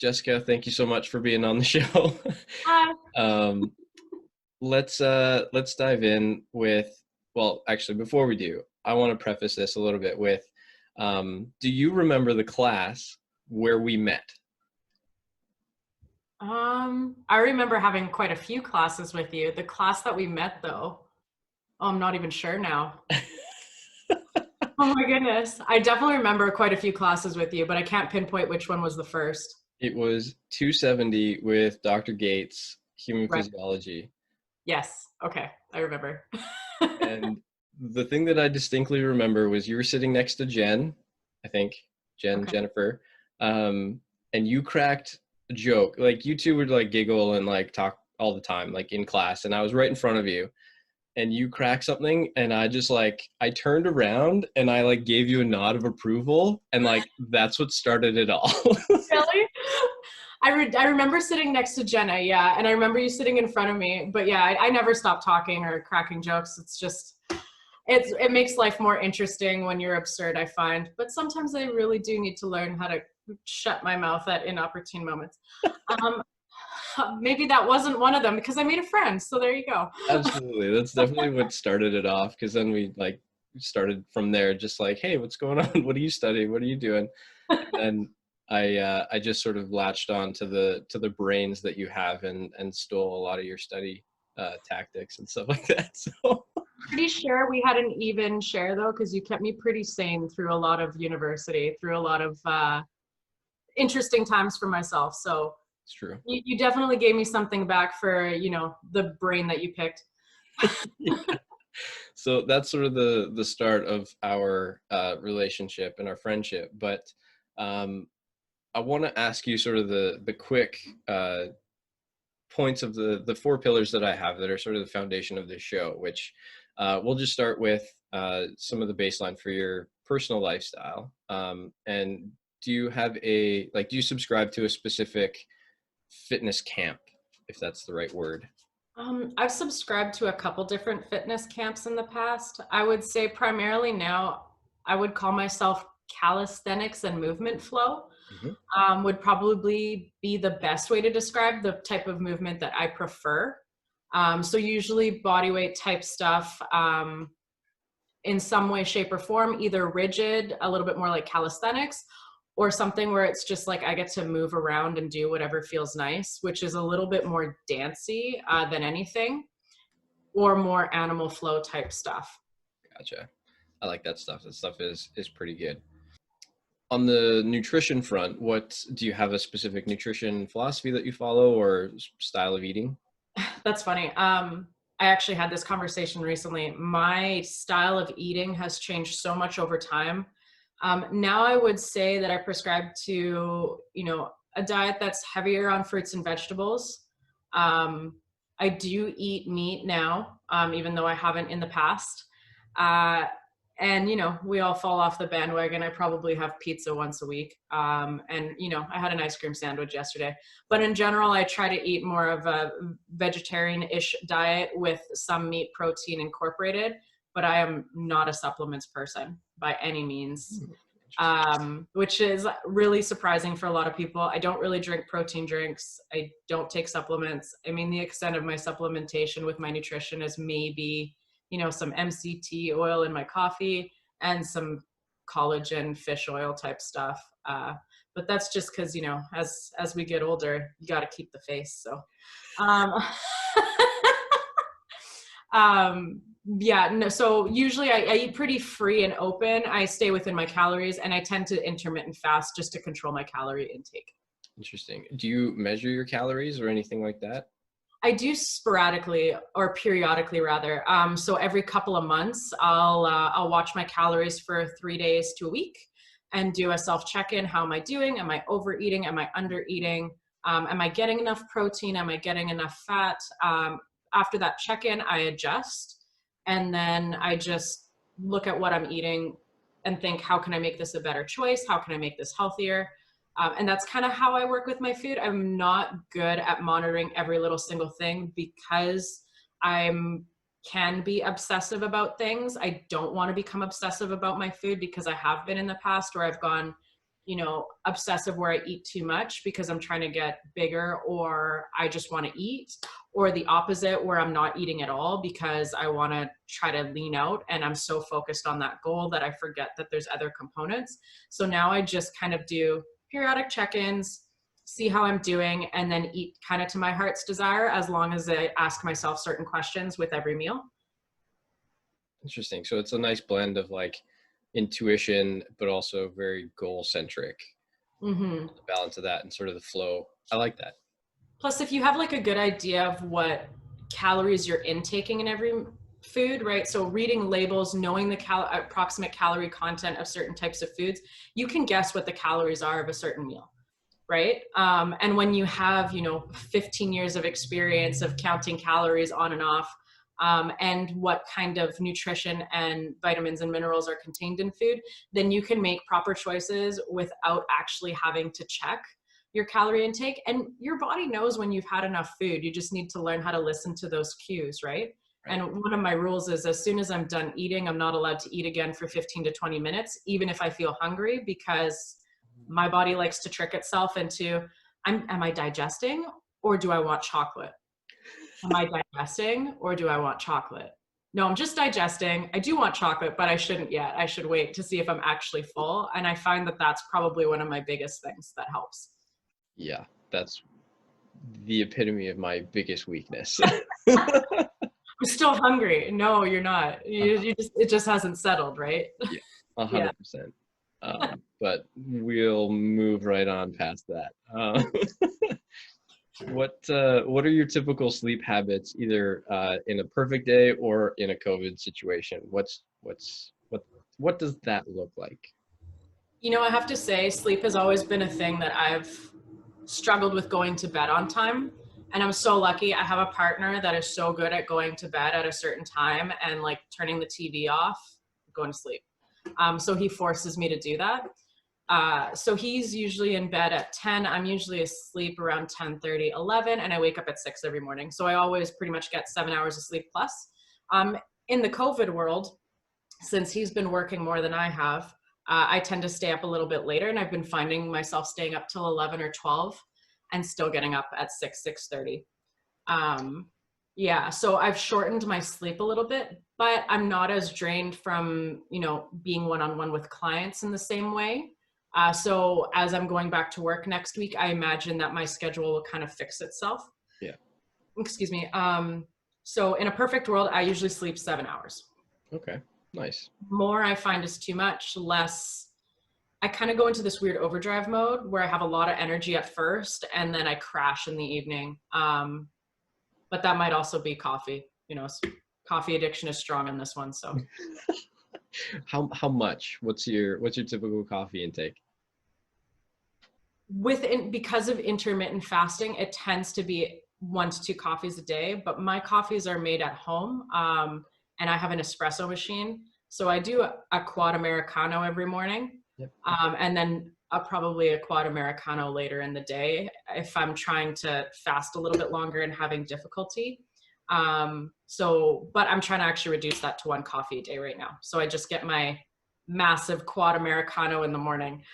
Jessica, thank you so much for being on the show. Hi. um, let's dive in with, well, actually, before we do, I want to preface this a little bit with, do you remember the class where we met? I remember having quite a few classes with you. The class that we met though, I'm not even sure now. Oh my goodness. I definitely remember quite a few classes with you, but I can't pinpoint which one was the first. It was 270 with Dr. Gates, human Right. physiology. Yes. Okay. I remember. And the thing that I distinctly remember was you were sitting next to Jen, I think, Okay. Jennifer, and you cracked a joke. Like you two would like giggle and like talk all the time, like in class, and I was right in front of you, and you cracked something, and I just like I turned around and I like gave you a nod of approval, and like that's what started it all. Really? I remember sitting next to Jenna, yeah, and I remember you sitting in front of me. But yeah, I never stop talking or cracking jokes. It's just it makes life more interesting when you're absurd, I find. But sometimes I really do need to learn how to shut my mouth at inopportune moments. Um, maybe that wasn't one of them because I made a friend. So there you go. Absolutely. That's definitely what started it off, because then we like started from there, just like, hey, what's going on? What are you studying? What are you doing? And then I just sort of latched on to the brains that you have, and stole a lot of your study tactics and stuff like that. So Pretty sure we had an even share though, because you kept me pretty sane through a lot of university, through a lot of interesting times for myself. So it's true. you definitely gave me something back for, the brain that you picked. Yeah. So that's sort of the start of our relationship and our friendship. But um, I want to ask you sort of the quick points of the four pillars that I have that are sort of the foundation of this show, which we'll just start with some of the baseline for your personal lifestyle. And do you have do you subscribe to a specific fitness camp, if that's the right word? I've subscribed to a couple different fitness camps in the past. I would say primarily now, I would call myself calisthenics and movement flow. Hmm. Would probably be the best way to describe the type of movement that I prefer. So usually body weight type stuff, in some way, shape, or form, either rigid, a little bit more like calisthenics, or something where it's just like I get to move around and do whatever feels nice, which is a little bit more dancey than anything, or more animal flow type stuff. Gotcha. I like that stuff. That stuff is pretty good. On the nutrition front, what do you have a specific nutrition philosophy that you follow, or style of eating? That's funny. I actually had this conversation recently. My style of eating has changed so much over time. Now I would say that I prescribe to, a diet that's heavier on fruits and vegetables. Um, I do eat meat now, even though I haven't in the past. Uh, and we all fall off the bandwagon. I probably have pizza once a week. And I had an ice cream sandwich yesterday. But in general, I try to eat more of a vegetarian-ish diet with some meat protein incorporated, but I am not a supplements person by any means, which is really surprising for a lot of people. I don't really drink protein drinks. I don't take supplements. I mean, the extent of my supplementation with my nutrition is maybe, some MCT oil in my coffee and some collagen fish oil type stuff. But that's just because, as we get older, you got to keep the face. So, um, yeah, no, so usually I eat pretty free and open. I stay within my calories, and I tend to intermittent fast just to control my calorie intake. Interesting. Do you measure your calories or anything like that? I do sporadically or periodically rather. So every couple of months, I'll watch my calories for 3 days to a week and do a self check-in. How am I doing? Am I overeating? Am I undereating? Am I getting enough protein? Am I getting enough fat? After that check-in, I adjust, and then I just look at what I'm eating and think, how can I make this a better choice? How can I make this healthier? And that's kind of how I work with my food. I'm not good at monitoring every little single thing because I'm can be obsessive about things. I don't want to become obsessive about my food because I have been in the past where I've gone obsessive where I eat too much because I'm trying to get bigger, or I just want to eat, or the opposite where I'm not eating at all because I want to try to lean out and I'm so focused on that goal that I forget that there's other components. So now I just kind of do periodic check-ins, see how I'm doing, and then eat kind of to my heart's desire, as long as I ask myself certain questions with every meal. Interesting. So it's a nice blend of like intuition, but also very goal centric. Mm-hmm. The balance of that and sort of the flow. I like that. Plus, if you have like a good idea of what calories you're intaking in every food, right? So reading labels, knowing the approximate calorie content of certain types of foods, you can guess what the calories are of a certain meal, right? And when you have, 15 years of experience of counting calories on and off, and what kind of nutrition and vitamins and minerals are contained in food, then you can make proper choices without actually having to check your calorie intake. And your body knows when you've had enough food. You just need to learn how to listen to those cues, right? Right. And one of my rules is, as soon as I'm done eating, I'm not allowed to eat again for 15 to 20 minutes, even if I feel hungry, because my body likes to trick itself into, am I digesting, or do I want chocolate? Am I digesting, or do I want chocolate? No, I'm just digesting. I do want chocolate, but I shouldn't yet. I should wait to see if I'm actually full. And I find that that's probably one of my biggest things that helps. Yeah, that's the epitome of my biggest weakness. I'm still hungry. No, you're not. You just, it just hasn't settled, right? Yeah, 100%. But we'll move right on past that. What are your typical sleep habits, either in a perfect day or in a COVID situation? What does that look like? I have to say, sleep has always been a thing that I've struggled with going to bed on time. And I'm so lucky. I have a partner that is so good at going to bed at a certain time and like turning the TV off, going to sleep. So he forces me to do that. So he's usually in bed at 10. I'm usually asleep around 10:30, 11, and I wake up at 6 every morning. So I always pretty much get 7 hours of sleep plus. In the COVID world, since he's been working more than I have, I tend to stay up a little bit later, and I've been finding myself staying up till 11 or 12 and still getting up at 6:30. Yeah, so I've shortened my sleep a little bit, but I'm not as drained from, being one-on-one with clients in the same way. So as I'm going back to work next week, I imagine that my schedule will kind of fix itself. Yeah. Excuse me. So in a perfect world, I usually sleep 7 hours. Okay. Nice. More I find is too much, less I kind of go into this weird overdrive mode where I have a lot of energy at first and then I crash in the evening. But that might also be coffee. Coffee addiction is strong in this one. So How much? What's your typical coffee intake? Because of intermittent fasting, it tends to be 1 to 2 coffees a day, but my coffees are made at home. And I have an espresso machine. So I do a quad Americano every morning. Yep. And then probably a quad Americano later in the day if I'm trying to fast a little bit longer and having difficulty. But I'm trying to actually reduce that to 1 coffee a day right now. So I just get my massive quad Americano in the morning.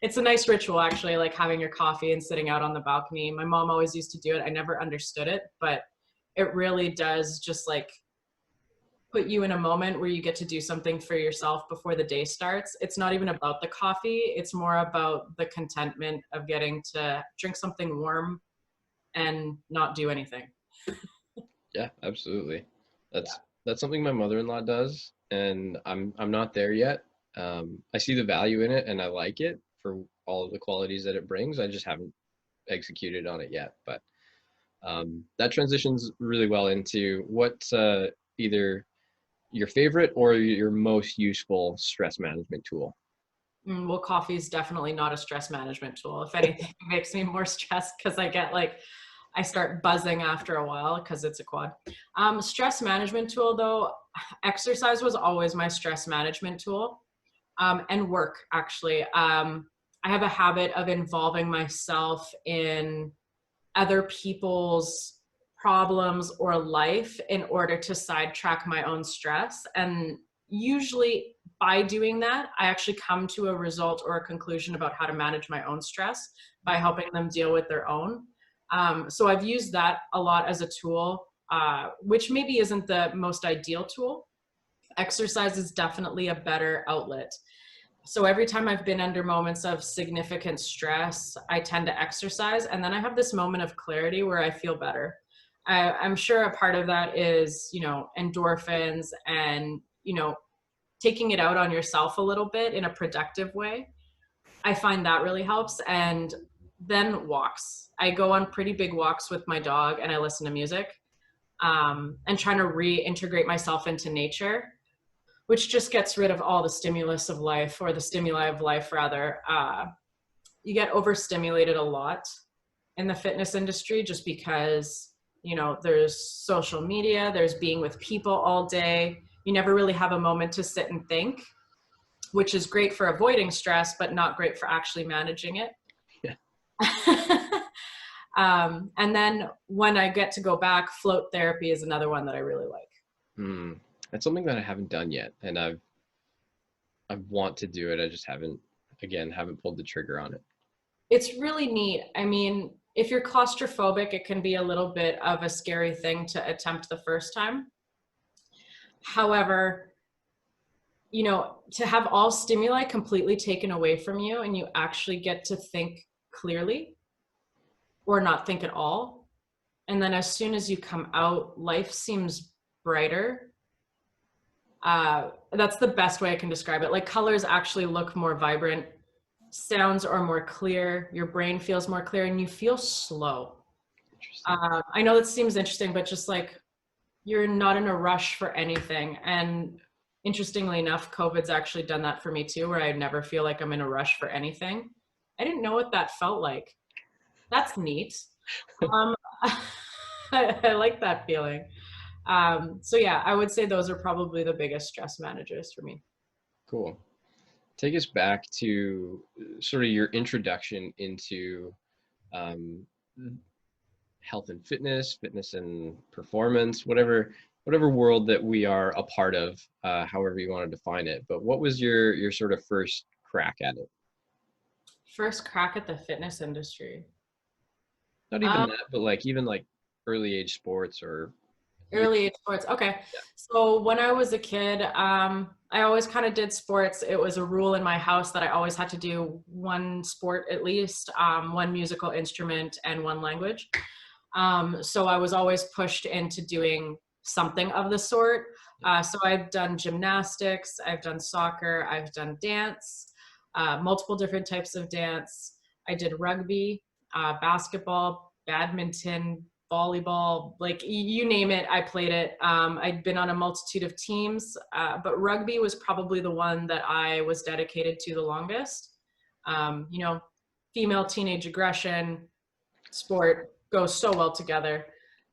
It's a nice ritual, actually, like having your coffee and sitting out on the balcony. My mom always used to do it. I never understood it, but it really does just like put you in a moment where you get to do something for yourself before the day starts. It's not even about the coffee. It's more about the contentment of getting to drink something warm and not do anything. Yeah, absolutely. That's something my mother-in-law does, and I'm not there yet. I see the value in it and I like it for all of the qualities that it brings. I just haven't executed on it yet, but that transitions really well into what's either your favorite or your most useful stress management tool. Well, coffee is definitely not a stress management tool. If anything, it makes me more stressed because I start buzzing after a while because it's a quad. Stress management tool though, exercise was always my stress management tool, and work actually. I have a habit of involving myself in other people's problems or life in order to sidetrack my own stress. And usually by doing that, I actually come to a result or a conclusion about how to manage my own stress by helping them deal with their own. So I've used that a lot as a tool, which maybe isn't the most ideal tool. Exercise is definitely a better outlet. So every time I've been under moments of significant stress, I tend to exercise, and then I have this moment of clarity where I feel better. I'm sure a part of that is, endorphins and, taking it out on yourself a little bit in a productive way. I find that really helps. And then walks. I go on pretty big walks with my dog and I listen to music, and trying to reintegrate myself into nature, which just gets rid of all the stimulus of life, or the stimuli of life rather. You get overstimulated a lot in the fitness industry just because, there's social media, there's being with people all day. You never really have a moment to sit and think, which is great for avoiding stress, but not great for actually managing it. Yeah. And then when I get to go back, float therapy is another one that I really like. That's something that I haven't done yet, and I want to do it. I just haven't pulled the trigger on it. It's really neat. I mean, if you're claustrophobic, it can be a little bit of a scary thing to attempt the first time. However, to have all stimuli completely taken away from you and you actually get to think clearly or not think at all. And then as soon as you come out, life seems brighter. That's the best way I can describe it. Like, colors actually look more vibrant. Sounds are more clear, your brain feels more clear, and you feel slow. I know that seems interesting, but just like, you're not in a rush for anything. And interestingly enough, COVID's actually done that for me too, where I never feel like I'm in a rush for anything. I didn't know what that felt like. That's neat. I like that feeling. So yeah, I would say those are probably the biggest stress managers for me. Cool. Take us back to sort of your introduction into health and fitness and performance, whatever world that we are a part of, however you want to define it. But what was your sort of first crack at it? First crack at the fitness industry. Not even that, but even early age sports or early age sports. Okay. Yeah. So when I was a kid, I always kind of did sports. It was a rule in my house that I always had to do one sport at least, one musical instrument and one language. So I was always pushed into doing something of the sort. So I've done gymnastics, I've done soccer, I've done dance, multiple different types of dance. I did rugby, basketball, badminton, volleyball, like you name it, I played it. I'd been on a multitude of teams, but rugby was probably the one that I was dedicated to the longest. Female teenage aggression, sport goes so well together.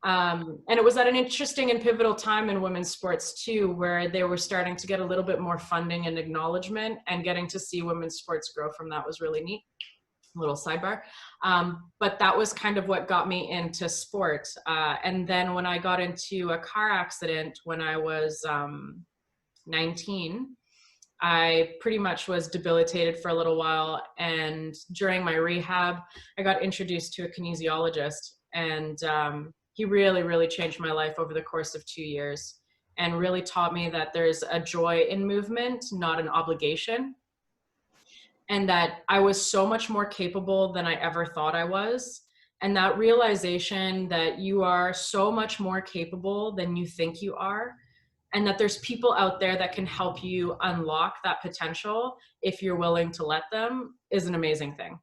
And it was at an interesting and pivotal time in women's sports too, where they were starting to get a little bit more funding and acknowledgement, and getting to see women's sports grow from that was really neat. Little sidebar. But that was kind of what got me into sport. And then when I got into a car accident when I was 19, I pretty much was debilitated for a little while. And during my rehab, I got introduced to a kinesiologist, and he really, really changed my life over the course of 2 years, and really taught me that there's a joy in movement, not an obligation. And that I was so much more capable than I ever thought I was. And that realization that you are so much more capable than you think you are, and that there's people out there that can help you unlock that potential if you're willing to let them, is an amazing thing.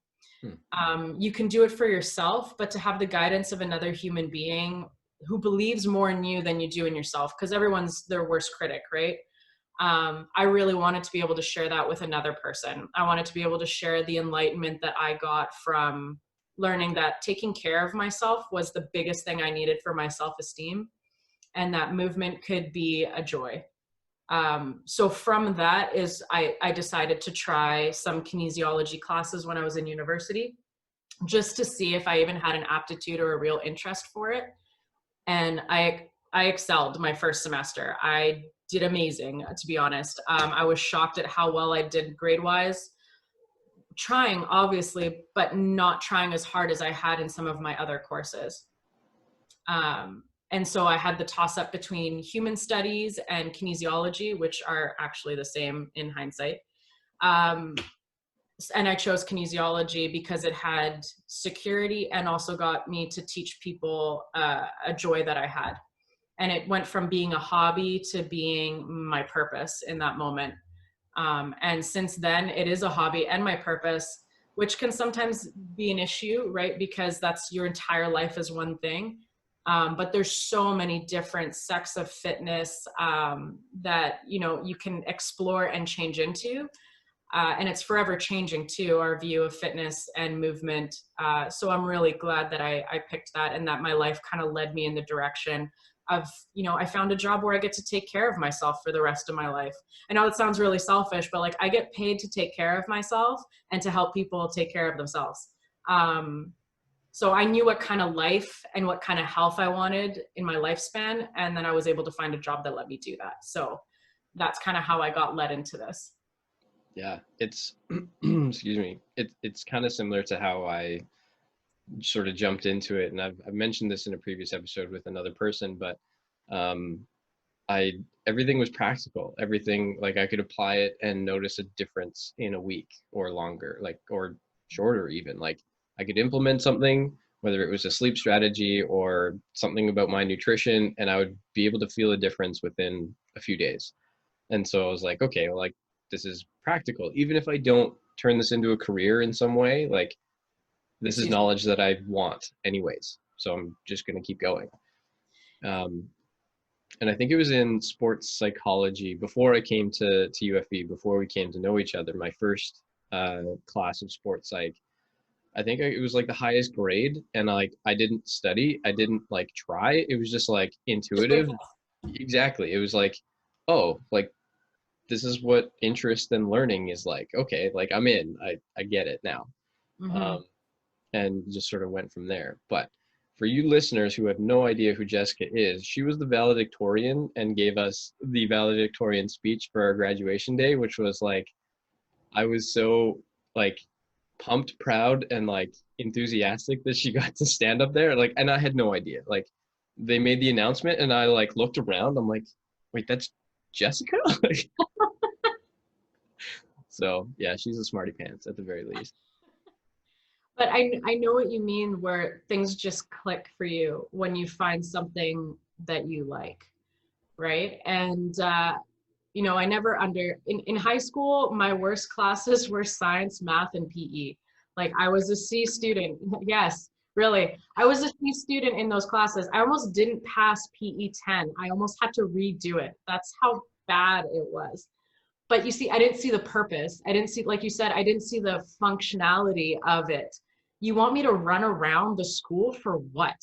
You can do it for yourself, but to have the guidance of another human being who believes more in you than you do in yourself, because everyone's their worst critic, right? I really wanted to be able to share that with another person. I wanted to be able to share the enlightenment that I got from learning that taking care of myself was the biggest thing I needed for my self-esteem, and that movement could be a joy. So from that I decided to try some kinesiology classes when I was in university, just to see if I even had an aptitude or a real interest for it. And I I excelled my first semester. I did amazing, to be honest. I was shocked at how well I did grade wise, trying obviously, but not trying as hard as I had in some of my other courses. And so I had the toss up between human studies and kinesiology, which are actually the same in hindsight. Um, and I chose kinesiology because it had security and also got me to teach people a joy that I had. And it went from being a hobby to being my purpose in that moment. And since then, it is a hobby and my purpose, which can sometimes be an issue, right? Because that's your entire life is one thing. But there's so many different sects of fitness that, you know, you can explore and change into. And it's forever changing too, our view of fitness and movement. So I'm really glad that I picked that and that my life kind of led me in the direction of, you know, I found a job where I get to take care of myself for the rest of my life. I know it sounds really selfish, but like I get paid to take care of myself and to help people take care of themselves. So I knew what kind of life and what kind of health I wanted in my lifespan. And then I was able to find a job that let me do that. So that's kind of how I got led into this. Yeah, it's excuse me. It's kind of similar to how I sort of jumped into it, and I've mentioned this in a previous episode with another person, but um, I everything was practical. Everything, like, I could apply it and notice a difference in a week or longer, like, or shorter even. Like, I could implement something, whether it was a sleep strategy or something about my nutrition, and I would be able to feel a difference within a few days. And so I was like, okay, well, like, this is practical. Even if I don't turn this into a career in some way, like, this is knowledge that I want anyways. So I'm just going to keep going. Um, and I think it was in sports psychology before I came to UFB, before we came to know each other, my first class of sports psych. I think it was like the highest grade, and like I didn't study, I didn't like try. It was just like intuitive. Exactly. It was like, oh, like this is what interest and learning is like. Okay, like I'm in. I get it now. Mm-hmm. And just sort of went from there. But for you listeners who have no idea who Jessica is, she was the valedictorian and gave us the valedictorian speech for our graduation day, which was like, I was so like pumped, proud, and like enthusiastic that she got to stand up there. Like, and I had no idea. Like, they made the announcement, and I like looked around. I'm like, wait, that's Jessica? So yeah, she's a smarty pants at the very least. But I know what you mean where things just click for you when you find something that you like, right? And you know, I never in high school, my worst classes were science, math, and PE. Like I was a C student. Yes, really. I was a C student in those classes. I almost didn't pass PE 10. I almost had to redo it. That's how bad it was. But you see, I didn't see the purpose. I didn't see, like you said, I didn't see the functionality of it. You want me to run around the school for what?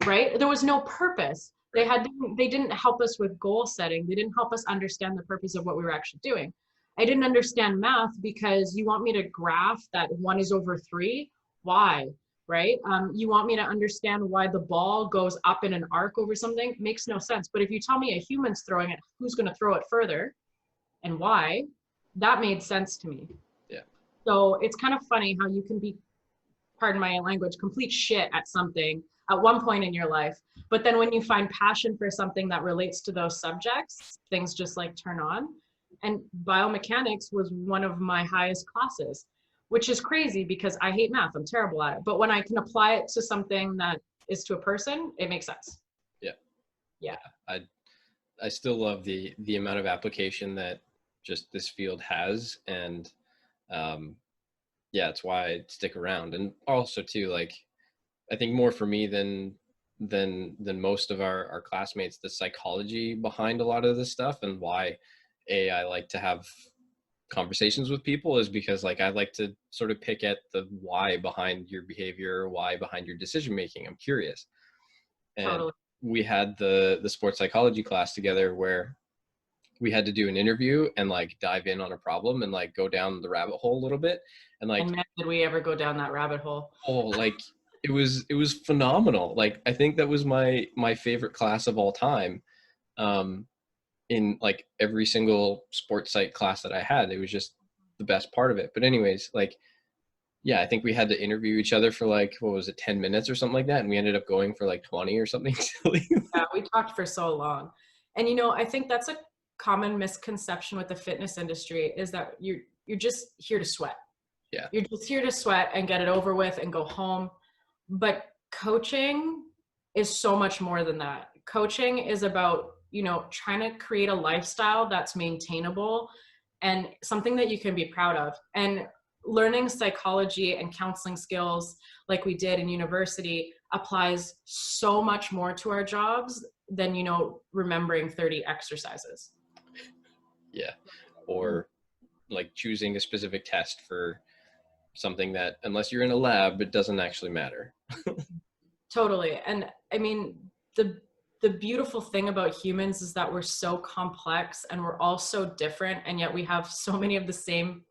Right? There was no purpose. They didn't help us with goal setting. They didn't help us understand the purpose of what we were actually doing. I didn't understand math because you want me to graph that 1/3. Why? Right? You want me to understand why the ball goes up in an arc over something? Makes no sense. But if you tell me a human's throwing it, who's going to throw it further and why? That made sense to me. Yeah. So it's kind of funny how you can be, pardon my language, complete shit at something at one point in your life. But then when you find passion for something that relates to those subjects, things just like turn on. And biomechanics was one of my highest classes, which is crazy because I hate math. I'm terrible at it. But when I can apply it to something that is to a person, it makes sense. Yeah. Yeah. I still love the amount of application that just this field has, and yeah, it's why I stick around. And also too, like, I think more for me than most of our classmates, the psychology behind a lot of this stuff, and why I like to have conversations with people is because, like, I like to sort of pick at the why behind your behavior, why behind your decision making. I'm curious. And Totally. we had the sports psychology class together where we had to do an interview and like dive in on a problem and like go down the rabbit hole a little bit, and like, And man, did we ever go down that rabbit hole? oh, like it was phenomenal. Like, I think that was my favorite class of all time. Um, in like every single sports psych class that I had, it was just the best part of it. But anyways, like, yeah, I think we had to interview each other for like, what was it, 10 minutes or something like that, and we ended up going for like 20 or something silly. Yeah, we talked for so long. And I think that's a common misconception with the fitness industry is that you're just here to sweat. Yeah. You're just here to sweat and get it over with and go home. But coaching is so much more than that. Coaching is about, trying to create a lifestyle that's maintainable and something that you can be proud of. And learning psychology and counseling skills like we did in university applies so much more to our jobs than, remembering 30 exercises. Yeah. Or like choosing a specific test for something that, unless you're in a lab, it doesn't actually matter. Totally. And I mean, the beautiful thing about humans is that we're so complex and we're all so different, and yet we have so many of the same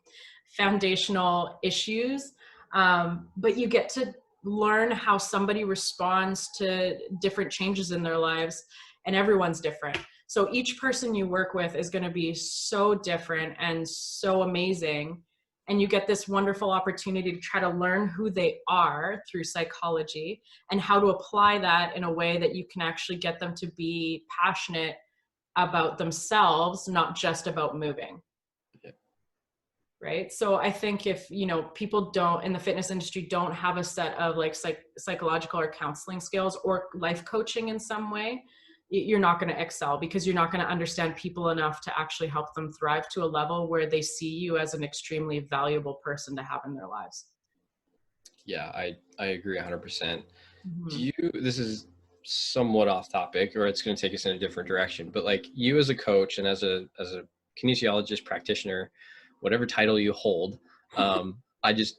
foundational issues. But you get to learn how somebody responds to different changes in their lives, and everyone's different. So each person you work with is going to be so different and so amazing. And you get this wonderful opportunity to try to learn who they are through psychology and how to apply that in a way that you can actually get them to be passionate about themselves, not just about moving. Yeah. Right. So I think if, people don't in the fitness industry don't have a set of like psychological or counseling skills or life coaching in some way, you're not going to excel because you're not going to understand people enough to actually help them thrive to a level where they see you as an extremely valuable person to have in their lives. Yeah, I agree 100%. Mm-hmm. This is somewhat off topic, or it's going to take us in a different direction, but like, you as a coach and as a kinesiologist practitioner, whatever title you hold, I just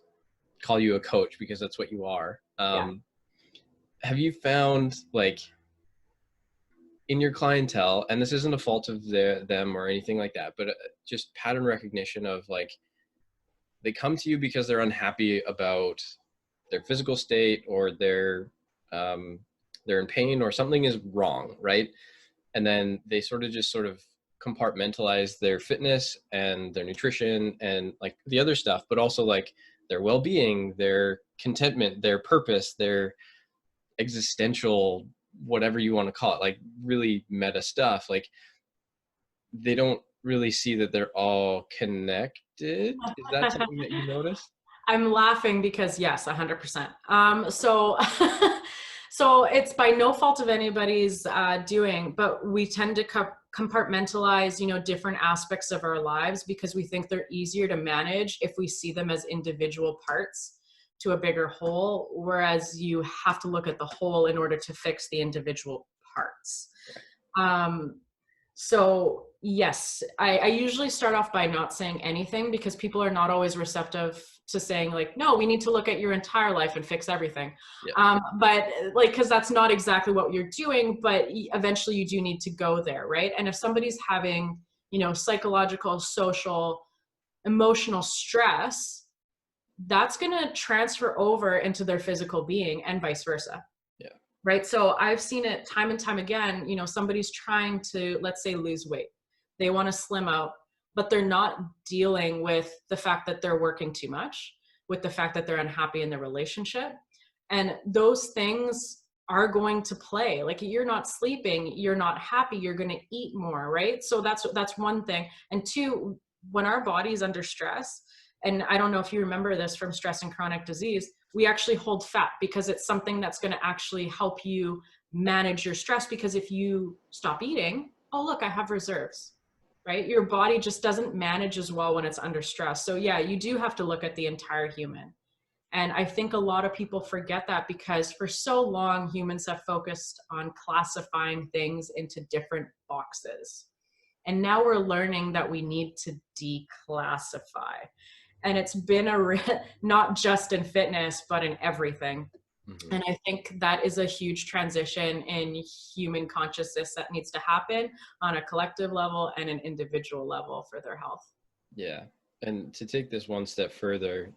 call you a coach because that's what you are. Yeah. Have you found, like, in your clientele, and this isn't a fault of them or anything like that, but just pattern recognition of, like, they come to you because they're unhappy about their physical state, or they're in pain, or something is wrong, right? And then they sort of compartmentalize their fitness and their nutrition and like the other stuff, but also like their well-being, their contentment, their purpose, their existential, whatever you want to call it, like really meta stuff. Like, they don't really see that they're all connected. Is that something that you notice? I'm laughing because yes, 100%. So, so it's by no fault of anybody's doing, but we tend to compartmentalize, different aspects of our lives because we think they're easier to manage if we see them as individual parts to a bigger whole, whereas you have to look at the whole in order to fix the individual parts. So yes, I usually start off by not saying anything because people are not always receptive to saying like, no, we need to look at your entire life and fix everything. Yeah. But like, cause that's not exactly what you're doing, but eventually you do need to go there. Right. And if somebody's having, psychological, social, emotional stress, that's going to transfer over into their physical being and vice versa. Yeah. Right. So I've seen it time and time again, somebody's trying to, let's say, lose weight. They want to slim out, but they're not dealing with the fact that they're working too much, with the fact that they're unhappy in their relationship. And those things are going to play. Like, you're not sleeping, you're not happy, you're going to eat more. Right. So that's one thing. And two, when our body is under stress, and I don't know if you remember this from stress and chronic disease, we actually hold fat because it's something that's going to actually help you manage your stress. Because if you stop eating, oh, look, I have reserves, right? Your body just doesn't manage as well when it's under stress. So yeah, you do have to look at the entire human. And I think a lot of people forget that because for so long, humans have focused on classifying things into different boxes. And now we're learning that we need to declassify. And it's been not just in fitness, but in everything. Mm-hmm. And I think that is a huge transition in human consciousness that needs to happen on a collective level and an individual level for their health. Yeah. And to take this one step further,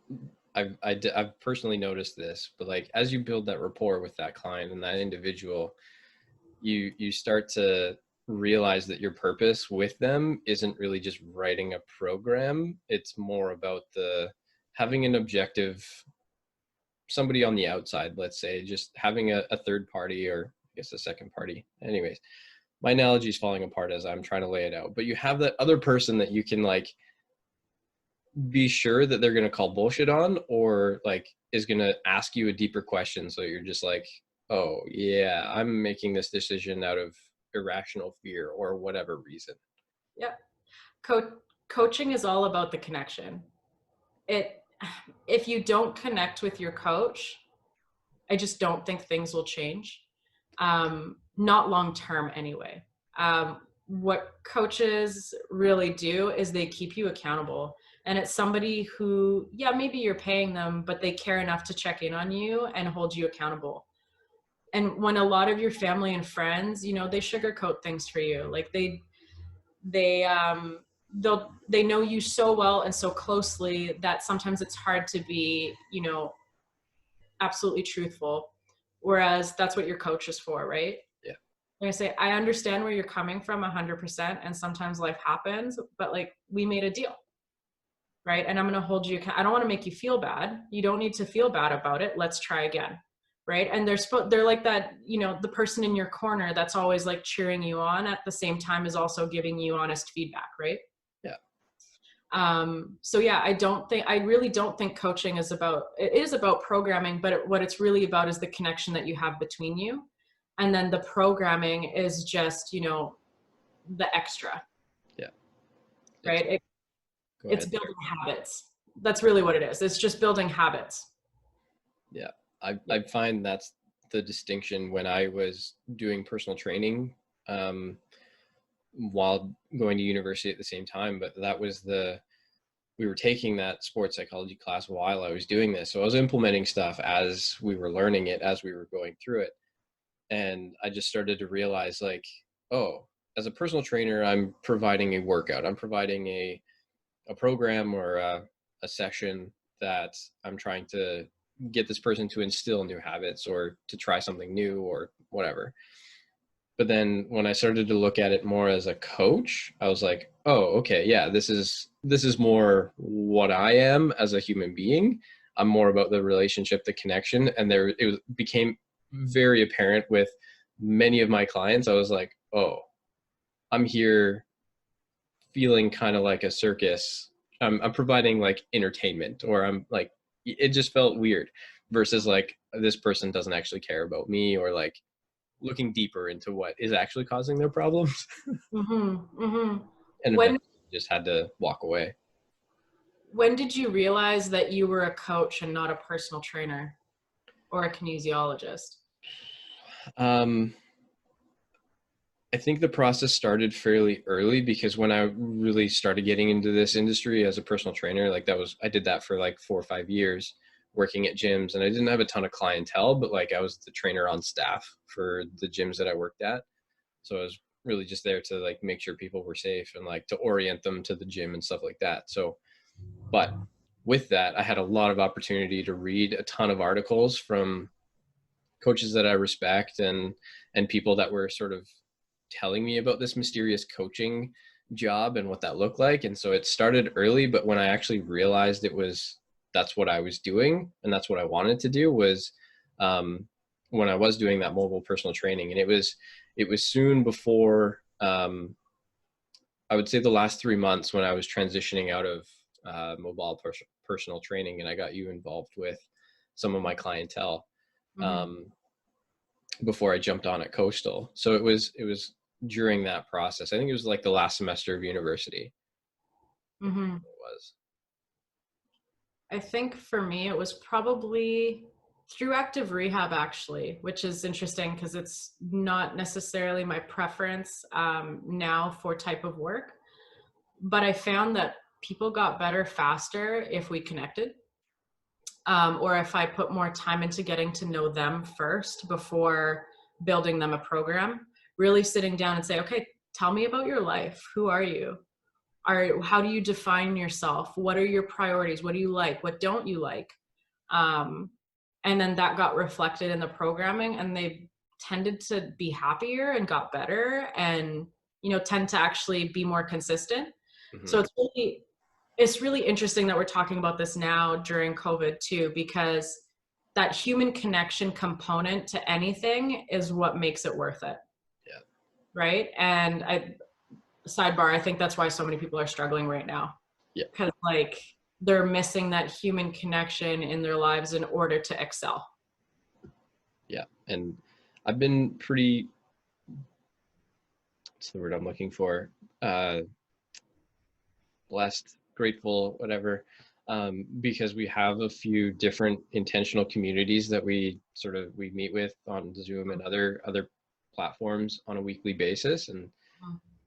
I've personally noticed this, but like as you build that rapport with that client and that individual, you start to realize that your purpose with them isn't really just writing a program. It's more about the having an objective, somebody on the outside, let's say, just having a third party, or I guess a second party. Anyways, my analogy is falling apart as I'm trying to lay it out, but you have that other person that you can like be sure that they're going to call bullshit on, or like is going to ask you a deeper question. So you're just like, oh yeah, I'm making this decision out of irrational fear or whatever reason. Yeah. Coaching is all about the connection. If you don't connect with your coach, I just don't think things will change. Not long term anyway. What coaches really do is they keep you accountable. And it's somebody who, yeah, maybe you're paying them, but they care enough to check in on you and hold you accountable. And when a lot of your family and friends, you know, they sugarcoat things for you. Like they they know you so well and so closely that sometimes it's hard to be, you know, absolutely truthful. Whereas that's what your coach is for, right? Yeah. Like I say, I understand where you're coming from 100%. And sometimes life happens, but like we made a deal, right? And I'm going to hold you. I don't want to make you feel bad. You don't need to feel bad about it. Let's try again. Right. And they're like that, you know, the person in your corner that's always like cheering you on at the same time is also giving you honest feedback. Right. Yeah. So yeah, I really don't think coaching is it is about programming, but what it's really about is the connection that you have between you. And then the programming is just, you know, the extra. Yeah. Right. It's building habits. That's really what it is. It's just building habits. Yeah. I find that's the distinction when I was doing personal training, while going to university at the same time. But that was we were taking that sports psychology class while I was doing this. So I was implementing stuff as we were learning it, as we were going through it. And I just started to realize like, oh, as a personal trainer, I'm providing a workout. I'm providing a program or a session that I'm trying to get this person to instill new habits or to try something new or whatever. But then when I started to look at it more as a coach, I was like, oh, okay, yeah, this is more what I am as a human being. I'm more about the relationship, the connection. And became very apparent with many of my clients. I was like, oh, I'm here feeling kind of like a circus. I'm providing like entertainment, or I'm like, it just felt weird versus like this person doesn't actually care about me, or like looking deeper into what is actually causing their problems. Mm-hmm, mm-hmm. And eventually just had to walk away. When did you realize that you were a coach and not a personal trainer or a kinesiologist? I think the process started fairly early, because when I really started getting into this industry as a personal trainer, like I did that for like 4 or 5 years working at gyms, and I didn't have a ton of clientele, but like I was the trainer on staff for the gyms that I worked at. So I was really just there to like make sure people were safe and like to orient them to the gym and stuff like that. So, but with that, I had a lot of opportunity to read a ton of articles from coaches that I respect and people that were sort of telling me about this mysterious coaching job and what that looked like. And so it started early, but when I actually realized that's what I was doing and that's what I wanted to do was when I was doing that mobile personal training. And it was soon before, I would say the last 3 months, when I was transitioning out of mobile personal training, and I got you involved with some of my clientele. Mm-hmm. Before I jumped on at Coastal. So it was during that process. I think it was like the last semester of university. Mm-hmm. It was. I think for me, it was probably through active rehab, actually, which is interesting because it's not necessarily my preference now for type of work. But I found that people got better faster if we connected. Or if I put more time into getting to know them first before building them a program, really sitting down and say, okay, tell me about your life. Who are you? How do you define yourself? What are your priorities? What do you like? What don't you like? And then that got reflected in the programming, and they tended to be happier and got better, and, tend to actually be more consistent. So Hmm. it's really interesting that we're talking about this now during COVID too, because that human connection component to anything is what makes it worth it. Yeah. Right. And sidebar, I think that's why so many people are struggling right now, Yeah. because like they're missing that human connection in their lives in order to excel. Yeah. And I've been pretty, what's the word I'm looking for? Uh, Blessed, grateful, whatever, because we have a few different intentional communities that we meet with on Zoom and other platforms on a weekly basis. And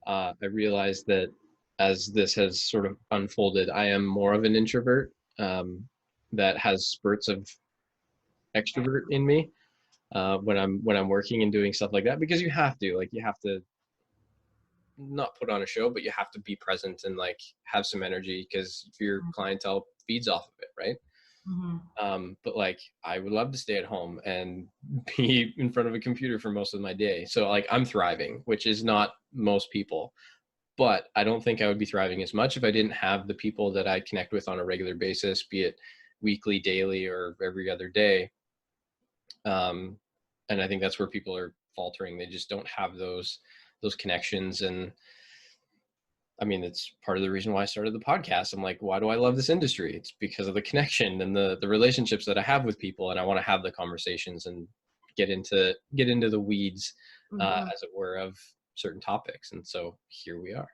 I realized that as this has sort of unfolded, I am more of an introvert, that has spurts of extrovert in me, when I'm working and doing stuff like that, because you have to not put on a show, but you have to be present and like have some energy, because your clientele feeds off of it, right? Mm-hmm. But like I would love to stay at home and be in front of a computer for most of my day. So like I'm thriving, which is not most people, but I don't think I would be thriving as much if I didn't have the people that I connect with on a regular basis, be it weekly, daily, or every other day. Um, and I think that's where people are faltering. They just don't have those connections. And I mean, it's part of the reason why I started the podcast. I'm like, why do I love this industry? It's because of the connection and the relationships that I have with people, and I want to have the conversations and get into the weeds, Mm-hmm. as it were, of certain topics. And so here we are.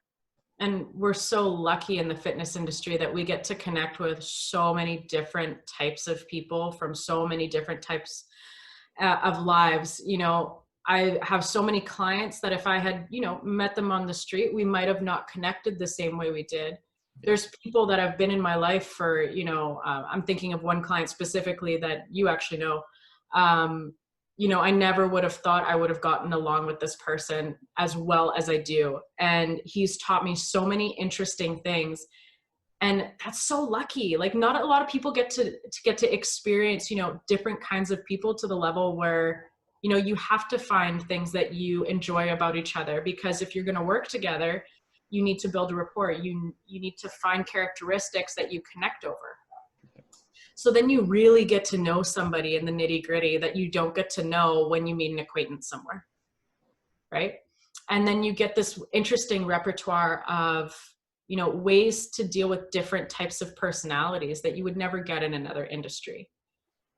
And we're so lucky in the fitness industry that we get to connect with so many different types of people from so many different types of lives. I have so many clients that if I had, met them on the street, we might have not connected the same way we did. Yeah. There's people that have been in my life for, I'm thinking of one client specifically that you actually know. Um, I never would have thought I would have gotten along with this person as well as I do. And he's taught me so many interesting things. And that's so lucky. Like not a lot of people get to experience, different kinds of people to the level where, you have to find things that you enjoy about each other, because if you're going to work together, you need to build a rapport. You need to find characteristics that you connect over. So then you really get to know somebody in the nitty gritty that you don't get to know when you meet an acquaintance somewhere, right? And then you get this interesting repertoire of, ways to deal with different types of personalities that you would never get in another industry.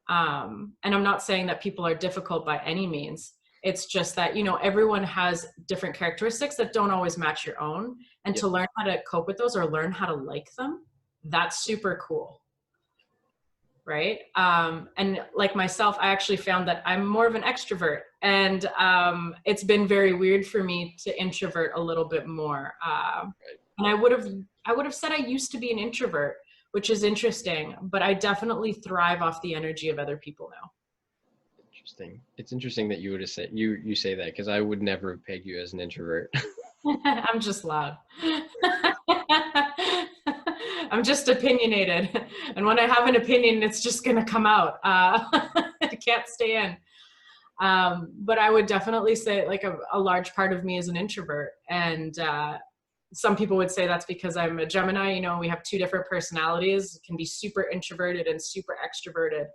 And I'm not saying that people are difficult by any means. It's just that, everyone has different characteristics that don't always match your own. And Yeah. to learn how to cope with those or learn how to like them, that's super cool. Right. And like myself, I actually found that I'm more of an extrovert, and it's been very weird for me to introvert a little bit more. And I would have said I used to be an introvert, which is interesting, but I definitely thrive off the energy of other people now. Interesting. It's interesting that you would have said you say that, because I would never have pegged you as an introvert. I'm just loud. I'm just opinionated. And when I have an opinion, it's just going to come out. It can't stay in. But I would definitely say like a large part of me is an introvert. And some people would say that's because I'm a Gemini. We have two different personalities. It can be super introverted and super extroverted.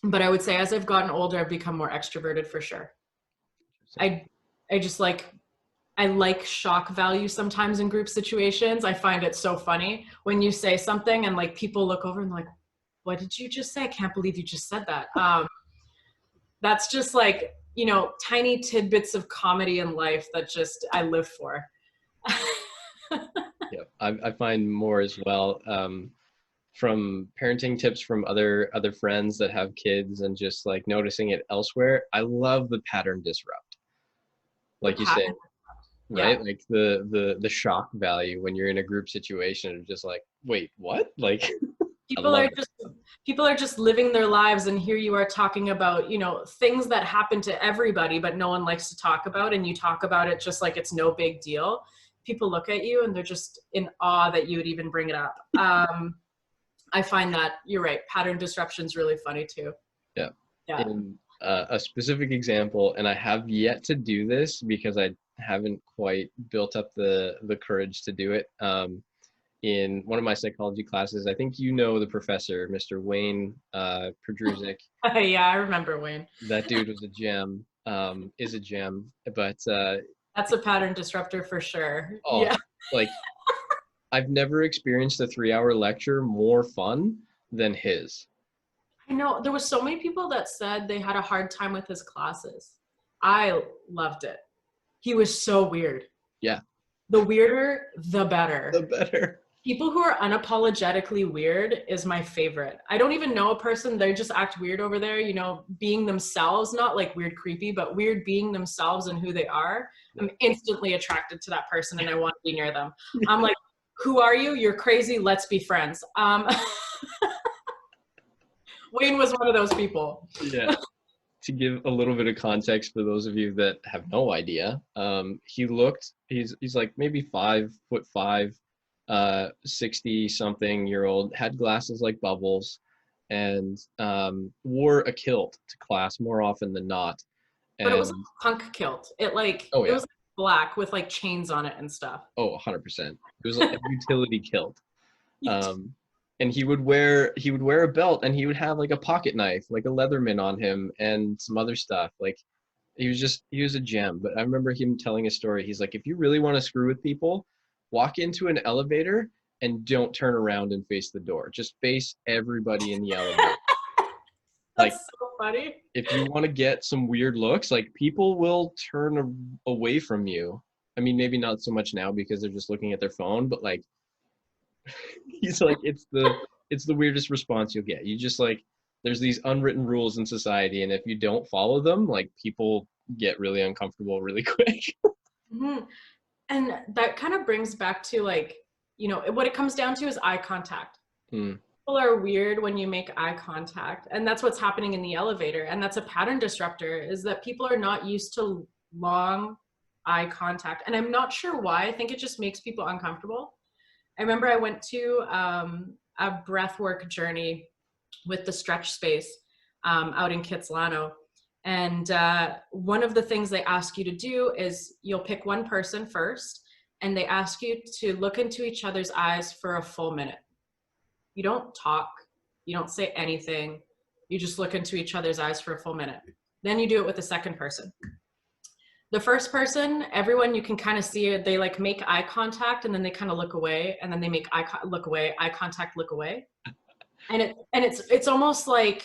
But I would say as I've gotten older, I've become more extroverted for sure. I just I like shock value sometimes in group situations. I find it so funny when you say something and like people look over and like, what did you just say? I can't believe you just said that. That's just like, tiny tidbits of comedy in life that just I live for. Yeah, I find more as well, from parenting tips from other friends that have kids, and just like noticing it elsewhere. I love the pattern disrupt, The like you say, pattern. Yeah. right? Like the shock value when you're in a group situation of just like, wait, what? Like, I People love are it. just people are just living their lives, and here you are talking about, things that happen to everybody but no one likes to talk about, and you talk about it just like it's no big deal. People look at you and they're just in awe that you would even bring it up. I find that you're right. Pattern disruption is really funny too. Yeah. Yeah. In a specific example, and I have yet to do this because I haven't quite built up the courage to do it. In one of my psychology classes, I think you know the professor, Mr. Wayne Perdruzik. Yeah, I remember Wayne. That dude was a gem, is a gem. But That's a pattern disruptor for sure. oh, Yeah. like I've never experienced a 3-hour lecture more fun than his. I know there was so many people that said they had a hard time with his classes. I loved it. He was so weird. Yeah, The weirder, the better. the better. People who are unapologetically weird is my favorite. I don't even know a person, they just act weird over there, you know, being themselves, not like weird creepy, but weird being themselves and who they are. I'm instantly attracted to that person and I want to be near them. I'm like, who are you? You're crazy. Let's be friends. Wayne was one of those people. Yeah. To give a little bit of context for those of you that have no idea, he's like maybe 5'5", 60 something year old, had glasses like bubbles, and wore a kilt to class more often than not. But it was And a punk kilt. It oh it yeah, was like black with like chains on it and stuff. oh 100%. It was like a utility kilt. Um, and he would wear a belt, and he would have like a pocket knife, like a Leatherman on him, and some other stuff. Like he was a gem. But I remember him telling a story. He's like, if you really want to screw with people, walk into an elevator and don't turn around and face the door. Just face everybody in the elevator. Like, That's so funny. if you want to get some weird looks, like people will turn away from you. I mean, maybe not so much now because they're just looking at their phone, but like, he's like, it's the weirdest response you'll get. You just like, there's these unwritten rules in society, and if you don't follow them, like people get really uncomfortable really quick. Mm-hmm. And that kind of brings back to like, you know, what it comes down to is eye contact. Hmm. People are weird when you make eye contact, and that's what's happening in the elevator. And that's a pattern disruptor, is that people are not used to long eye contact. And I'm not sure why. I think it just makes people uncomfortable. I remember I went to a breathwork journey with the stretch space out in Kitsilano. And one of the things they ask you to do is you'll pick one person first, and they ask you to look into each other's eyes for a full minute. You don't talk, you don't say anything, you just look into each other's eyes for a full minute. Then you do it with the second person. The first person, everyone, you can kind of see it, they like make eye contact, and then they kind of look away, and then they make look away, eye contact, look away. And it's almost like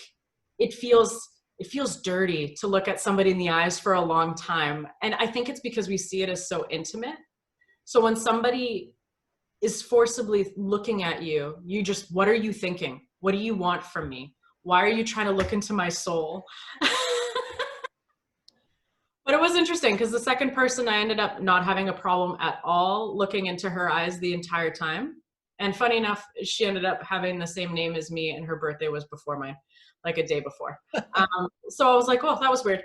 it feels dirty to look at somebody in the eyes for a long time. And I think it's because we see it as so intimate. So when somebody is forcibly looking at you, you just, what are you thinking? What do you want from me? Why are you trying to look into my soul? But it was interesting because the second person, I ended up not having a problem at all looking into her eyes the entire time. And funny enough, she ended up having the same name as me, and her birthday was before mine, like a day before. So I was like, oh, that was weird.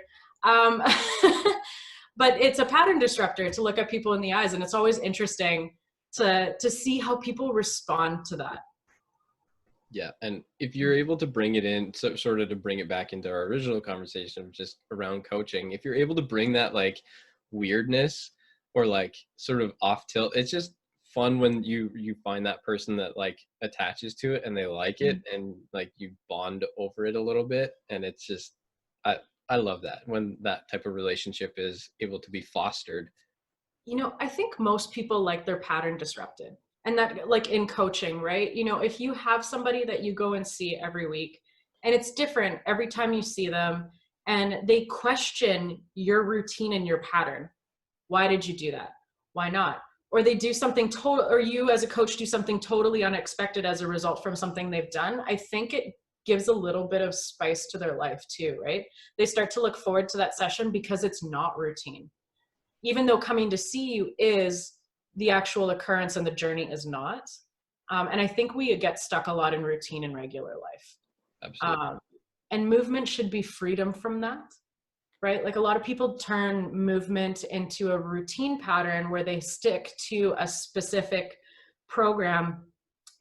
But it's a pattern disruptor to look at people in the eyes. And it's always interesting to see how people respond to that. Yeah, and if you're able to bring it in, so sort of to bring it back into our original conversation, just around coaching, if you're able to bring that like weirdness or like sort of off tilt, it's just fun when you find that person that like attaches to it and they like it, and like you bond over it a little bit, and it's just I love that when that type of relationship is able to be fostered. You know, I think most people like their pattern disrupted. And that, like in coaching, right? You know, if you have somebody that you go and see every week, and it's different every time you see them, and they question your routine and your pattern. Why did you do that? Why not? Or they do something total, or you as a coach do something totally unexpected as a result from something they've done. I think it gives a little bit of spice to their life too, right? They start to look forward to that session because it's not routine. Even though coming to see you is the actual occurrence and the journey is not. And I think we get stuck a lot in routine in regular life. Absolutely. And movement should be freedom from that, right? Like a lot of people turn movement into a routine pattern where they stick to a specific program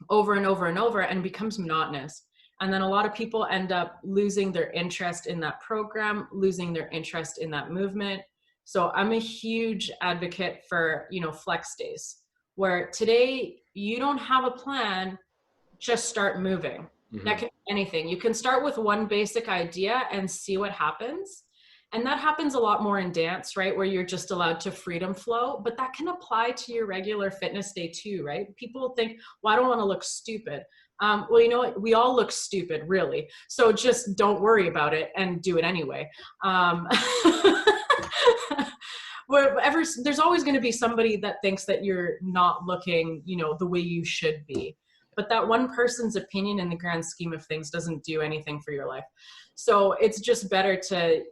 over and over and over, and becomes monotonous. And then a lot of people end up losing their interest in that program, losing their interest in that movement. So I'm a huge advocate for, flex days, where today you don't have a plan, just start moving. That Hmm. can be anything. You can start with one basic idea and see what happens. And that happens a lot more in dance, right? Where you're just allowed to freedom flow, but that can apply to your regular fitness day too, right? People think, well, I don't want to look stupid. Well, you know what? We all look stupid, really. So just don't worry about it and do it anyway. Um, Wherever, there's always going to be somebody that thinks that you're not looking, the way you should be. But that one person's opinion in the grand scheme of things doesn't do anything for your life. So it's just better to,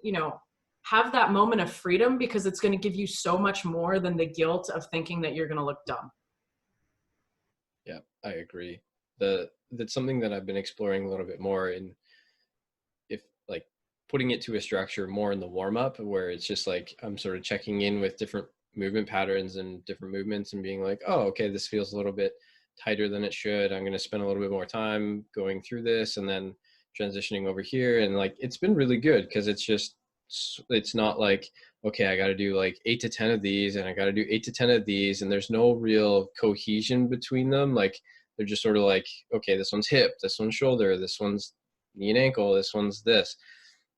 have that moment of freedom, because it's going to give you so much more than the guilt of thinking that you're going to look dumb. Yeah, I agree. That's something that I've been exploring a little bit more in, if like putting it to a structure more in the warm up, where it's just like I'm sort of checking in with different movement patterns and different movements and being like, oh, okay, this feels a little bit tighter than it should. I'm going to spend a little bit more time going through this and then transitioning over here. And like, it's been really good, because it's not like, okay, I got to do like 8 to 10 of these and I got to do 8 to 10 of these. And there's no real cohesion between them. Like, they're just sort of like, okay, this one's hip, this one's shoulder, this one's knee and ankle, this one's this.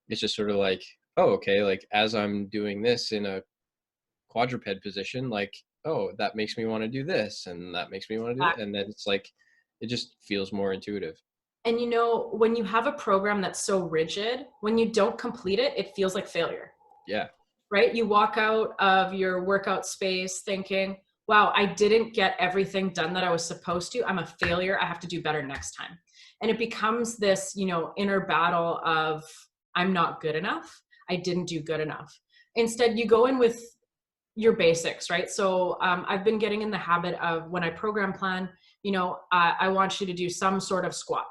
It's just sort of like, oh, okay, like as I'm doing this in a quadruped position, like, oh, that makes me want to do this and that makes me want to do that. And then it's like, it just feels more intuitive. And when you have a program that's so rigid, when you don't complete it, it feels like failure. Yeah. Right? You walk out of your workout space thinking, wow, I didn't get everything done that I was supposed to. I'm a failure. I have to do better next time. And it becomes this, inner battle of, I'm not good enough. I didn't do good enough. Instead, you go in with your basics, right? So I've been getting in the habit of, when I program plan, I want you to do some sort of squat.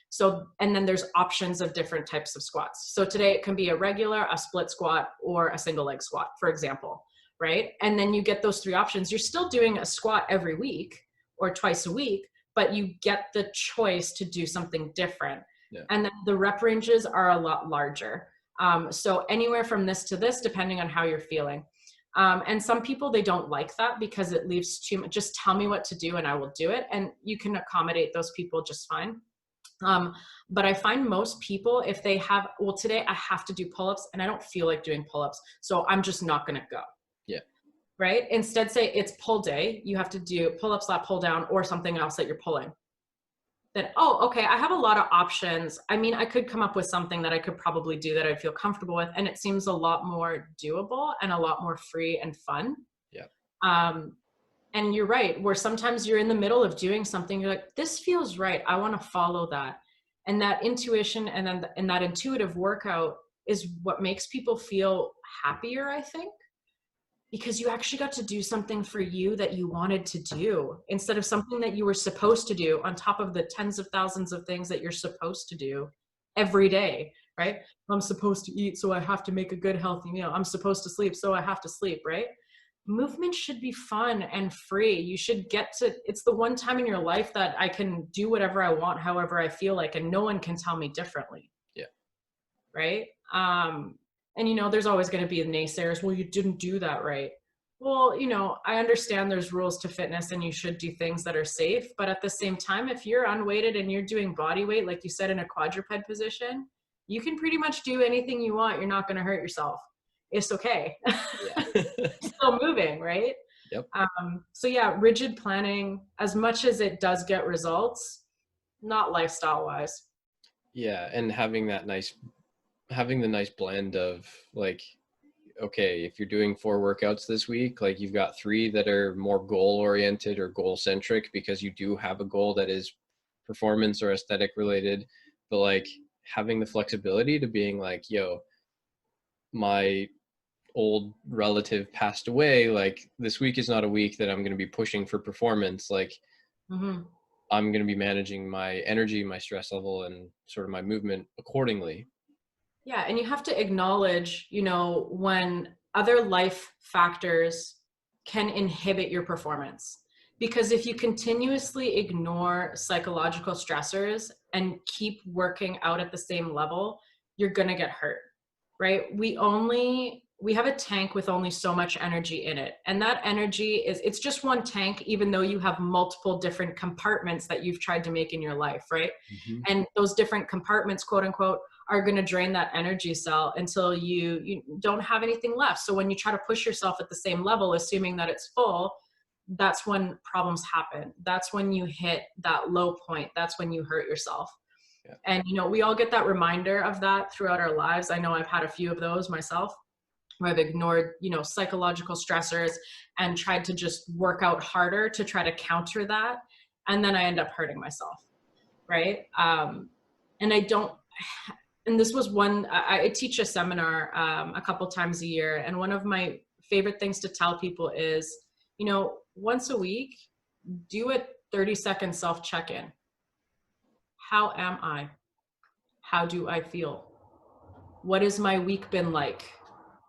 So, and then there's options of different types of squats. So today it can be a regular, a split squat, or a single leg squat, for example, right? And then you get those three options. You're still doing a squat every week or twice a week, but you get the choice to do something different. Yeah. And then the rep ranges are a lot larger. So anywhere from this to this, depending on how you're feeling. And some people, they don't like that because it leaves too much. Just tell me what to do and I will do it. And you can accommodate those people just fine. But I find most people, if they have, well, today I have to do pull-ups and I don't feel like doing pull-ups, so I'm just not going to go. Yeah. Right? Instead, say it's pull day. You have to do pull-up, slap, pull down, or something else that you're pulling. Then, oh, okay, I have a lot of options. I mean, I could come up with something that I could probably do that I'd feel comfortable with. And it seems a lot more doable and a lot more free and fun. Yeah. And you're right, where sometimes you're in the middle of doing something, you're like, this feels right. I want to follow that. And that intuition and that intuitive workout is what makes people feel happier, I think, because you actually got to do something for you that you wanted to do instead of something that you were supposed to do on top of the tens of thousands of things that you're supposed to do every day, right? I'm supposed to eat, so I have to make a good, healthy meal. I'm supposed to sleep, so I have to sleep, right? Movement should be fun and free. You should get to, it's the one time in your life that I can do whatever I want, however I feel like, and no one can tell me differently. Yeah. Right? And there's always going to be the naysayers. Well, you didn't do that right. Well, I understand there's rules to fitness and you should do things that are safe. But at the same time, if you're unweighted and you're doing body weight, like you said, in a quadruped position, you can pretty much do anything you want. You're not going to hurt yourself. It's okay. Yeah. Still moving, right? Yep. So yeah, rigid planning, as much as it does get results, not lifestyle wise. Yeah. And having the nice blend of like, okay, if you're doing 4 workouts this week, like you've got 3 that are more goal oriented or goal centric because you do have a goal that is performance or aesthetic related, but like having the flexibility to being like, yo, my old relative passed away, like this week is not a week that I'm going to be pushing for performance. Like I'm going to be managing my energy, my stress level, and sort of my movement accordingly. Yeah, and you have to acknowledge, when other life factors can inhibit your performance. Because if you continuously ignore psychological stressors and keep working out at the same level, you're going to get hurt, right? We have a tank with only so much energy in it. And that energy it's just one tank, even though you have multiple different compartments that you've tried to make in your life, right? Mm-hmm. And those different compartments, quote unquote, are going to drain that energy cell until you don't have anything left. So when you try to push yourself at the same level, assuming that it's full, that's when problems happen. That's when you hit that low point. That's when you hurt yourself. Yeah. And, we all get that reminder of that throughout our lives. I know I've had a few of those myself, where I've ignored, psychological stressors and tried to just work out harder to try to counter that. And then I end up hurting myself. Right. And this was I teach a seminar a couple times a year. And one of my favorite things to tell people is, once a week, do a 30-second self-check-in. How am I? How do I feel? What has my week been like?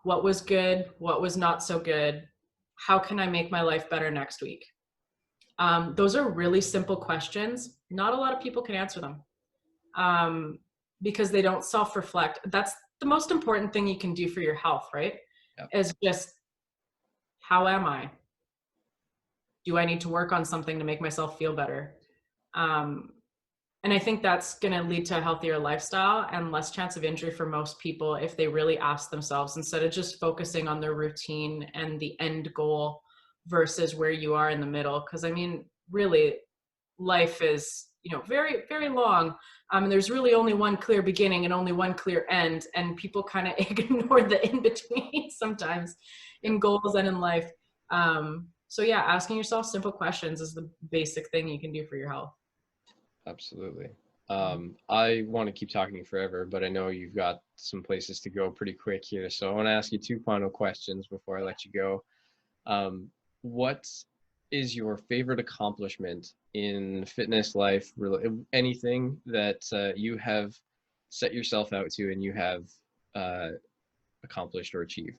What was good? What was not so good? How can I make my life better next week? Those are really simple questions. Not a lot of people can answer them because they don't self-reflect. That's the most important thing you can do for your health, right? Yep. Is just, how am I? Do I need to work on something to make myself feel better? And I think that's going to lead to a healthier lifestyle and less chance of injury for most people if they really ask themselves, instead of just focusing on their routine and the end goal versus where you are in the middle. Because really, life is, very, very long. And there's really only one clear beginning and only one clear end. And people kind of ignore the in-between sometimes in goals and in life. So yeah, asking yourself simple questions is the basic thing you can do for your health. Absolutely. I want to keep talking forever, but I know you've got some places to go pretty quick here. So I want to ask you two final questions before I let you go. What is your favorite accomplishment in fitness, life, anything that you have set yourself out to and you have accomplished or achieved?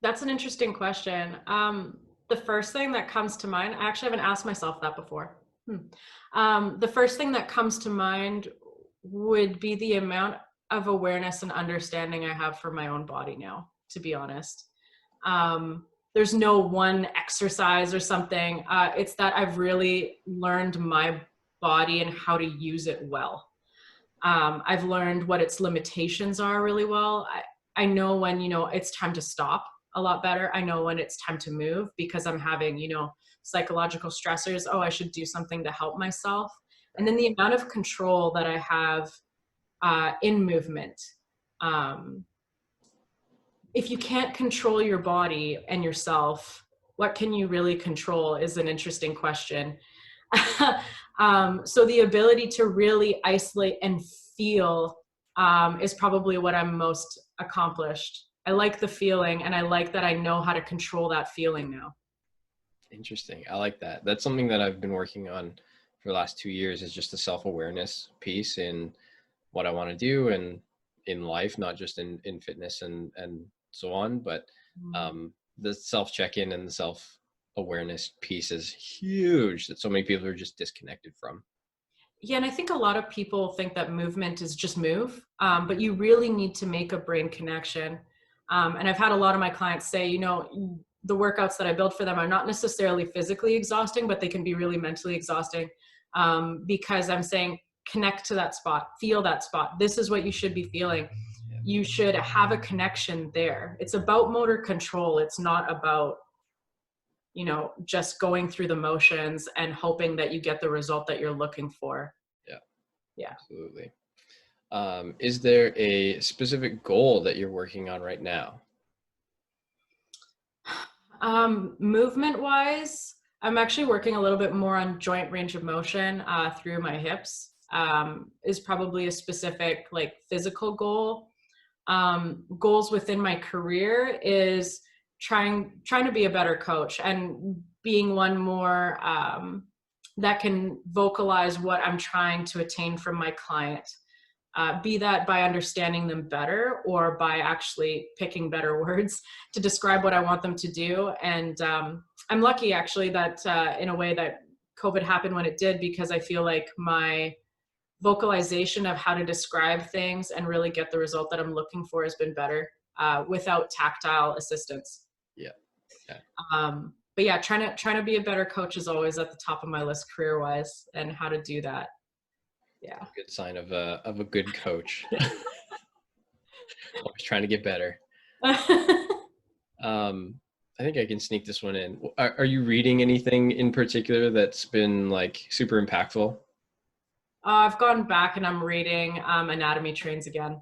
That's an interesting question. The first thing that comes to mind, I actually haven't asked myself that before. The first thing that comes to mind would be the amount of awareness and understanding I have for my own body now, to be honest. There's no one exercise or something. It's that I've really learned my body and how to use it well. I've learned what its limitations are really well. I know when, it's time to stop a lot better. I know when it's time to move because I'm having, psychological stressors. Oh, I should do something to help myself. And then the amount of control that I have in movement. If you can't control your body and yourself, what can you really control is an interesting question. So the ability to really isolate and feel is probably what I'm most accomplished. I like the feeling, and I like that I know how to control that feeling now. Interesting. I like that. That's something that I've been working on for the last 2 years, is just the self-awareness piece in what I want to do and in life, not just in fitness and so on, but the self-check-in and the self-awareness piece is huge that so many people are just disconnected from. Yeah, and I think a lot of people think that movement is just move, but you really need to make a brain connection. And I've had a lot of my clients say, the workouts that I build for them are not necessarily physically exhausting, but they can be really mentally exhausting because I'm saying, connect to that spot, feel that spot. This is what you should be feeling. You should have a connection there. It's about motor control. It's not about, just going through the motions and hoping that you get the result that you're looking for. Yeah. Absolutely. Is there a specific goal that you're working on right now? Movement wise, I'm actually working a little bit more on joint range of motion through my hips. Is probably a specific physical goal. Goals within my career is trying to be a better coach and being one more that can vocalize what I'm trying to attain from my client. be that by understanding them better or by actually picking better words to describe what I want them to do. And I'm lucky actually that in a way that COVID happened when it did, because I feel like my vocalization of how to describe things and really get the result that I'm looking for has been better without tactile assistance. Yeah. Yeah. But yeah, trying to be a better coach is always at the top of my list career wise, and how to do that. Yeah. A good sign of a good coach. Always trying to get better. I think I can sneak this one in. Are you reading anything in particular that's been like super impactful? I've gone back and I'm reading Anatomy Trains again.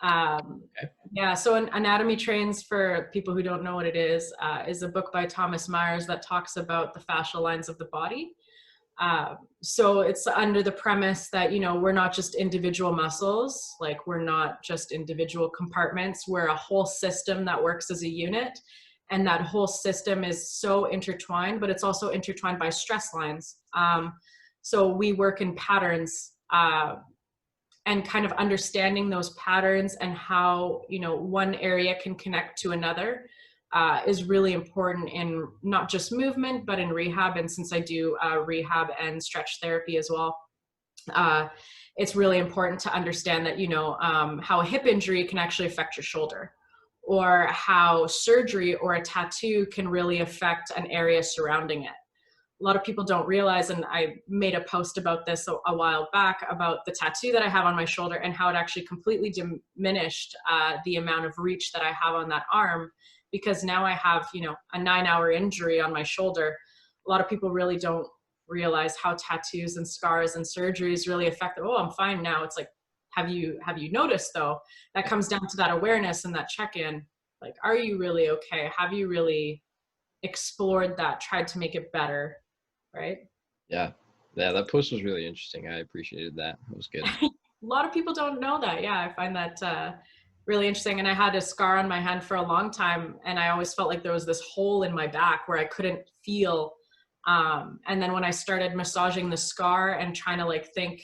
Okay. Yeah, so Anatomy Trains, for people who don't know what it is a book by Thomas Myers that talks about the fascial lines of the body. So it's under the premise that, you know, we're not just individual muscles, like we're not just individual compartments, we're a whole system that works as a unit. And that whole system is so intertwined, but it's also intertwined by stress lines. So we work in patterns, and kind of understanding those patterns and how, you know, one area can connect to another is really important in not just movement, but in rehab. And since I do rehab and stretch therapy as well, it's really important to understand that, you know, how a hip injury can actually affect your shoulder, or how surgery or a tattoo can really affect an area surrounding it. A lot of people don't realize, and I made a post about this a while back, about the tattoo that I have on my shoulder and how it actually completely diminished the amount of reach that I have on that arm, because now I have, you know, a 9-hour injury on my shoulder. A lot of people really don't realize how tattoos and scars and surgeries really affect them. Oh, I'm fine now. It's like, have you noticed though? That comes down to that awareness and that check-in. Like, are you really okay? Have you really explored that, tried to make it better? Right? Yeah. Yeah, that post was really interesting. I appreciated that. It was good. A lot of people don't know that. Yeah, I find that really interesting. And I had a scar on my hand for a long time, and I always felt like there was this hole in my back where I couldn't feel. And then when I started massaging the scar and trying to like think,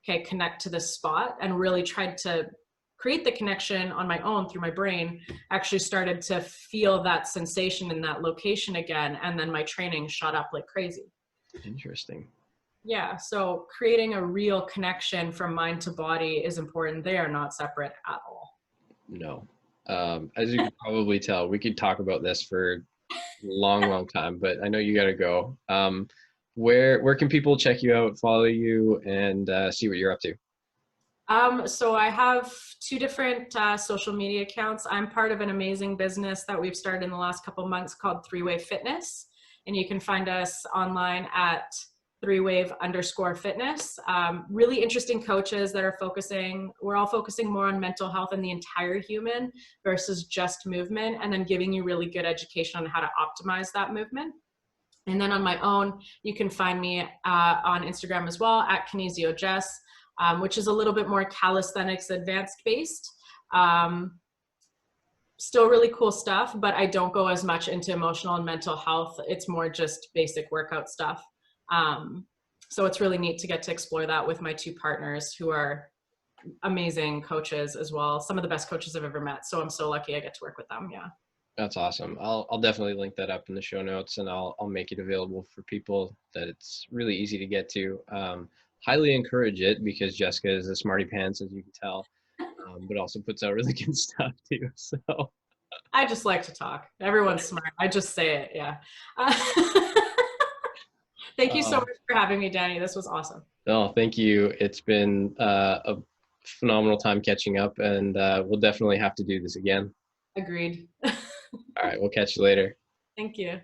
okay, connect to this spot, and really tried to create the connection on my own through my brain, actually started to feel that sensation in that location again. And then my training shot up like crazy. Interesting. Yeah, so creating a real connection from mind to body is important. They are not separate at all. No. As you can probably tell, we could talk about this for a long time, but I know you got to go. Where can people check you out, follow you, and see what you're up to? So I have 2 different social media accounts. I'm part of an amazing business that we've started in the last couple months called 3-Wave Fitness. And you can find us online at 3wave_fitness. Really interesting coaches that are we're all focusing more on mental health and the entire human versus just movement, and then giving you really good education on how to optimize that movement. And then on my own, you can find me on Instagram as well at KinesioJess, which is a little bit more calisthenics advanced based. Still really cool stuff, but I don't go as much into emotional and mental health. It's more just basic workout stuff. So it's really neat to get to explore that with my 2 partners, who are amazing coaches as well. Some of the best coaches I've ever met. So I'm so lucky I get to work with them. Yeah. That's awesome. I'll definitely link that up in the show notes, and I'll make it available for people that it's really easy to get to. Highly encourage it, because Jessica is a smarty pants, as you can tell, but also puts out really good stuff too. So I just like to talk. Everyone's smart. I just say it. Yeah. Thank you so much for having me, Danny. This was awesome. No, thank you. It's been a phenomenal time catching up, and we'll definitely have to do this again. Agreed. All right, we'll catch you later. Thank you.